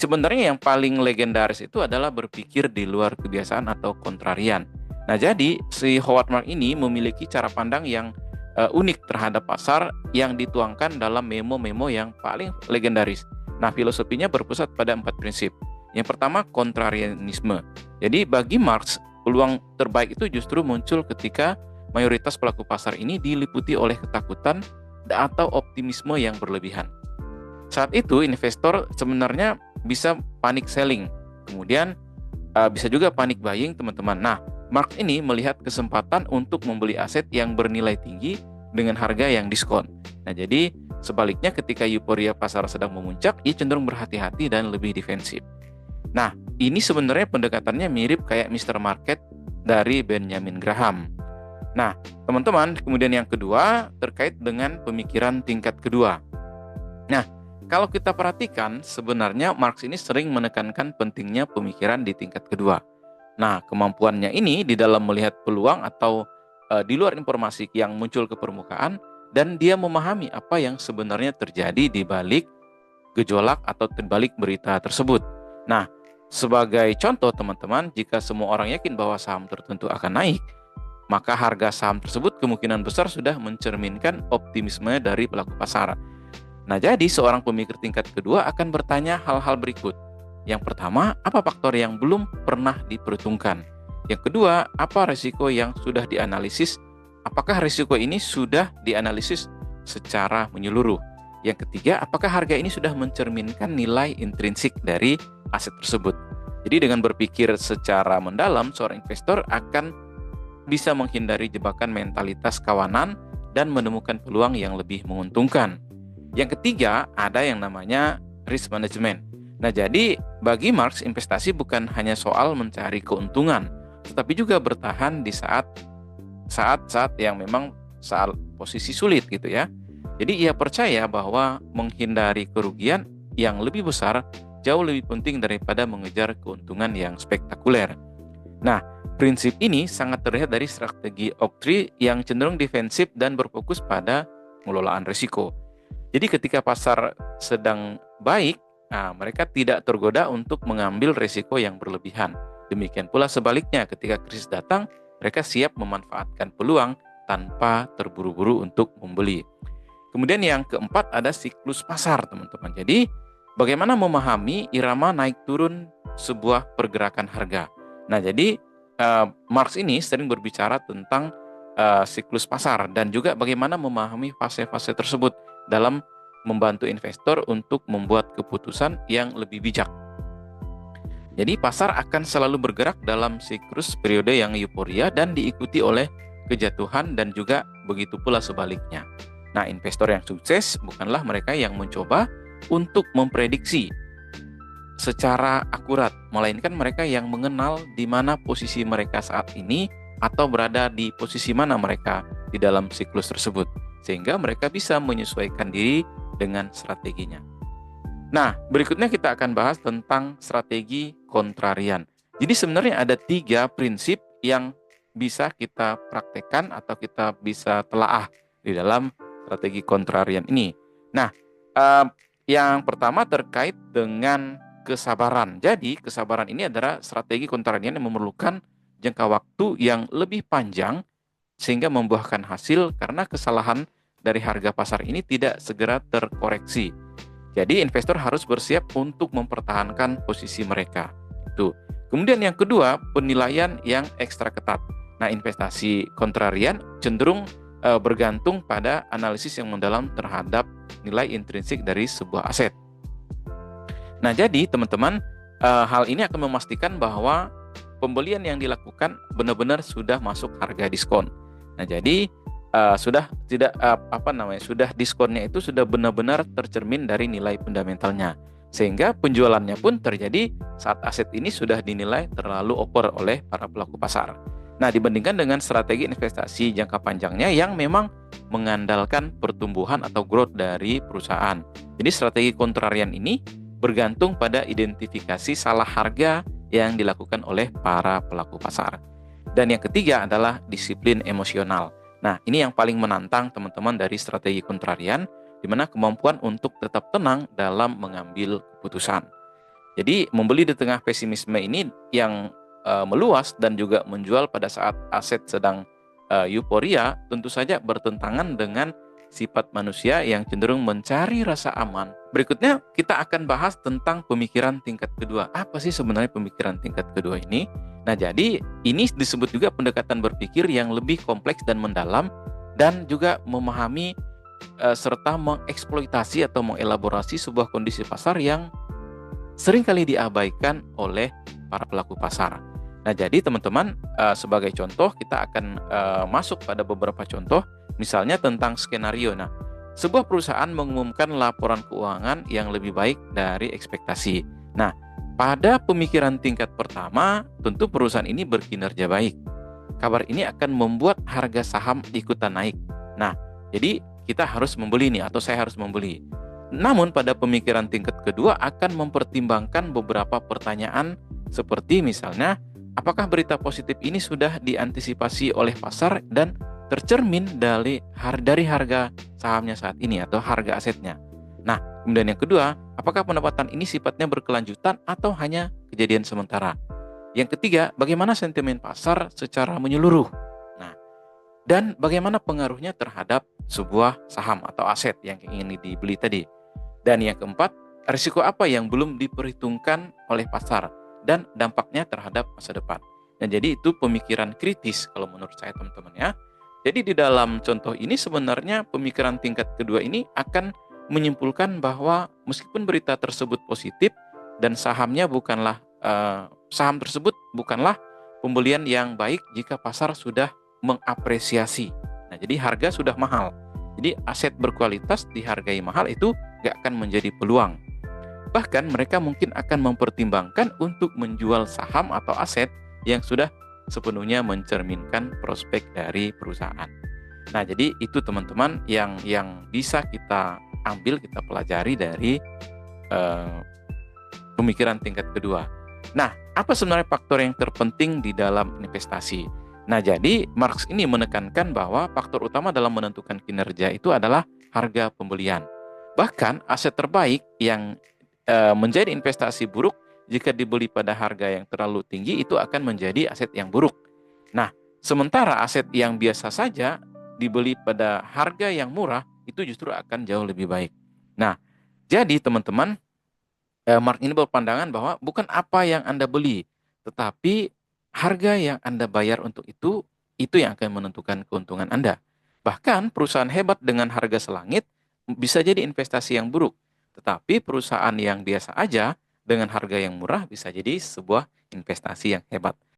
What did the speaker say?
Sebenarnya yang paling legendaris itu adalah berpikir di luar kebiasaan atau kontrarian. Nah, jadi si Howard Marks ini memiliki cara pandang yang unik terhadap pasar yang dituangkan dalam memo-memo yang paling legendaris. Nah, filosofinya berpusat pada 4 prinsip. Yang pertama, kontrarianisme. Jadi bagi Marx, peluang terbaik itu justru muncul ketika mayoritas pelaku pasar ini diliputi oleh ketakutan atau optimisme yang berlebihan. Saat itu investor sebenarnya bisa panic selling, kemudian bisa juga panic buying, teman-teman. Nah, Marx ini melihat kesempatan untuk membeli aset yang bernilai tinggi dengan harga yang diskon. Nah, jadi sebaliknya ketika euforia pasar sedang memuncak, ia cenderung berhati-hati dan lebih defensif. Nah, ini sebenarnya pendekatannya mirip kayak Mr. Market dari Benjamin Graham. Nah, teman-teman, kemudian yang kedua terkait dengan pemikiran tingkat kedua. Nah, kalau kita perhatikan, sebenarnya Marx ini sering menekankan pentingnya pemikiran di tingkat kedua. Nah, kemampuannya ini di dalam melihat peluang atau di luar informasi yang muncul ke permukaan, dan dia memahami apa yang sebenarnya terjadi di balik gejolak atau di balik berita tersebut. Nah, sebagai contoh teman-teman, jika semua orang yakin bahwa saham tertentu akan naik, maka harga saham tersebut kemungkinan besar sudah mencerminkan optimisme dari pelaku pasar. Nah, jadi seorang pemikir tingkat kedua akan bertanya hal-hal berikut. Yang pertama, apa faktor yang belum pernah diperhitungkan? Yang kedua, apa risiko yang sudah dianalisis? Apakah risiko ini sudah dianalisis secara menyeluruh? Yang ketiga, apakah harga ini sudah mencerminkan nilai intrinsik dari aset tersebut? Jadi dengan berpikir secara mendalam, seorang investor akan bisa menghindari jebakan mentalitas kawanan dan menemukan peluang yang lebih menguntungkan. Yang ketiga, ada yang namanya risk management. Nah, jadi bagi Marx, investasi bukan hanya soal mencari keuntungan, tetapi juga bertahan di saat-saat yang memang saat posisi sulit gitu ya. Jadi ia percaya bahwa menghindari kerugian yang lebih besar jauh lebih penting daripada mengejar keuntungan yang spektakuler. Nah, prinsip ini sangat terlihat dari strategi Oaktree yang cenderung defensif dan berfokus pada pengelolaan risiko. Jadi ketika pasar sedang baik, mereka tidak tergoda untuk mengambil risiko yang berlebihan. Demikian pula sebaliknya, ketika krisis datang, mereka siap memanfaatkan peluang tanpa terburu-buru untuk membeli. Kemudian yang keempat ada siklus pasar, teman-teman. Jadi bagaimana memahami irama naik turun sebuah pergerakan harga. Nah, jadi Marx ini sering berbicara tentang siklus pasar dan juga bagaimana memahami fase-fase tersebut dalam membantu investor untuk membuat keputusan yang lebih bijak. Jadi pasar akan selalu bergerak dalam siklus periode yang euforia dan diikuti oleh kejatuhan dan juga begitu pula sebaliknya. Nah, investor yang sukses bukanlah mereka yang mencoba untuk memprediksi secara akurat, melainkan mereka yang mengenal di mana posisi mereka saat ini atau berada di posisi mana mereka di dalam siklus tersebut, sehingga mereka bisa menyesuaikan diri dengan strateginya. Nah, berikutnya kita akan bahas tentang strategi kontrarian. Jadi sebenarnya ada 3 prinsip yang bisa kita praktekkan atau kita bisa telaah di dalam strategi kontrarian ini. Nah, yang pertama terkait dengan kesabaran. Jadi kesabaran ini adalah strategi kontrarian yang memerlukan jangka waktu yang lebih panjang sehingga membuahkan hasil karena kesalahan dari harga pasar ini tidak segera terkoreksi. Jadi investor harus bersiap untuk mempertahankan posisi mereka. Itu. Kemudian yang kedua, penilaian yang ekstra ketat. Nah, investasi kontrarian cenderung bergantung pada analisis yang mendalam terhadap nilai intrinsik dari sebuah aset. Nah, jadi teman-teman, hal ini akan memastikan bahwa pembelian yang dilakukan benar-benar sudah masuk harga diskon. Nah, jadi sudah tidak sudah diskonnya itu sudah benar-benar tercermin dari nilai fundamentalnya, sehingga penjualannya pun terjadi saat aset ini sudah dinilai terlalu over oleh para pelaku pasar. Nah, dibandingkan dengan strategi investasi jangka panjangnya yang memang mengandalkan pertumbuhan atau growth dari perusahaan. Jadi strategi kontrarian ini bergantung pada identifikasi salah harga yang dilakukan oleh para pelaku pasar. Dan yang ketiga adalah disiplin emosional. Nah, ini yang paling menantang teman-teman dari strategi kontrarian, di mana kemampuan untuk tetap tenang dalam mengambil keputusan. Jadi membeli di tengah pesimisme ini yang meluas dan juga menjual pada saat aset sedang euforia tentu saja bertentangan dengan sifat manusia yang cenderung mencari rasa aman. Berikutnya kita akan bahas tentang pemikiran tingkat kedua. Apa sih sebenarnya pemikiran tingkat kedua ini? Nah, jadi ini disebut juga pendekatan berpikir yang lebih kompleks dan mendalam dan juga memahami serta mengeksploitasi atau mengelaborasi sebuah kondisi pasar yang seringkali diabaikan oleh para pelaku pasar. Nah, jadi teman-teman, sebagai contoh kita akan masuk pada beberapa contoh, misalnya tentang skenario. Nah, sebuah perusahaan mengumumkan laporan keuangan yang lebih baik dari ekspektasi. Nah, pada pemikiran tingkat pertama, tentu perusahaan ini berkinerja baik. Kabar ini akan membuat harga saham ikutan naik. Nah, jadi kita harus membeli nih, atau saya harus membeli. Namun pada pemikiran tingkat kedua akan mempertimbangkan beberapa pertanyaan seperti misalnya, apakah berita positif ini sudah diantisipasi oleh pasar dan tercermin dari harga sahamnya saat ini atau harga asetnya. Nah, kemudian yang kedua, apakah pendapatan ini sifatnya berkelanjutan atau hanya kejadian sementara? Yang ketiga, bagaimana sentimen pasar secara menyeluruh? Nah, dan bagaimana pengaruhnya terhadap sebuah saham atau aset yang ingin dibeli tadi? Dan yang keempat, risiko apa yang belum diperhitungkan oleh pasar dan dampaknya terhadap masa depan. Nah, jadi itu pemikiran kritis kalau menurut saya teman-teman ya. Jadi di dalam contoh ini sebenarnya pemikiran tingkat kedua ini akan menyimpulkan bahwa meskipun berita tersebut positif dan saham tersebut bukanlah pembelian yang baik jika pasar sudah mengapresiasi. Nah, jadi harga sudah mahal. Jadi aset berkualitas dihargai mahal itu gak akan menjadi peluang. Bahkan mereka mungkin akan mempertimbangkan untuk menjual saham atau aset yang sudah sepenuhnya mencerminkan prospek dari perusahaan. Nah, jadi itu teman-teman yang bisa kita ambil, kita pelajari dari pemikiran tingkat kedua. Nah, apa sebenarnya faktor yang terpenting di dalam investasi? Nah, jadi Marx ini menekankan bahwa faktor utama dalam menentukan kinerja itu adalah harga pembelian. Bahkan aset terbaik yang menjadi investasi buruk jika dibeli pada harga yang terlalu tinggi itu akan menjadi aset yang buruk. Nah, sementara aset yang biasa saja dibeli pada harga yang murah itu justru akan jauh lebih baik. Nah, jadi teman-teman, Marx ini berpandangan bahwa bukan apa yang Anda beli, tetapi harga yang Anda bayar untuk itu yang akan menentukan keuntungan Anda. Bahkan perusahaan hebat dengan harga selangit bisa jadi investasi yang buruk. Tetapi perusahaan yang biasa aja dengan harga yang murah bisa jadi sebuah investasi yang hebat.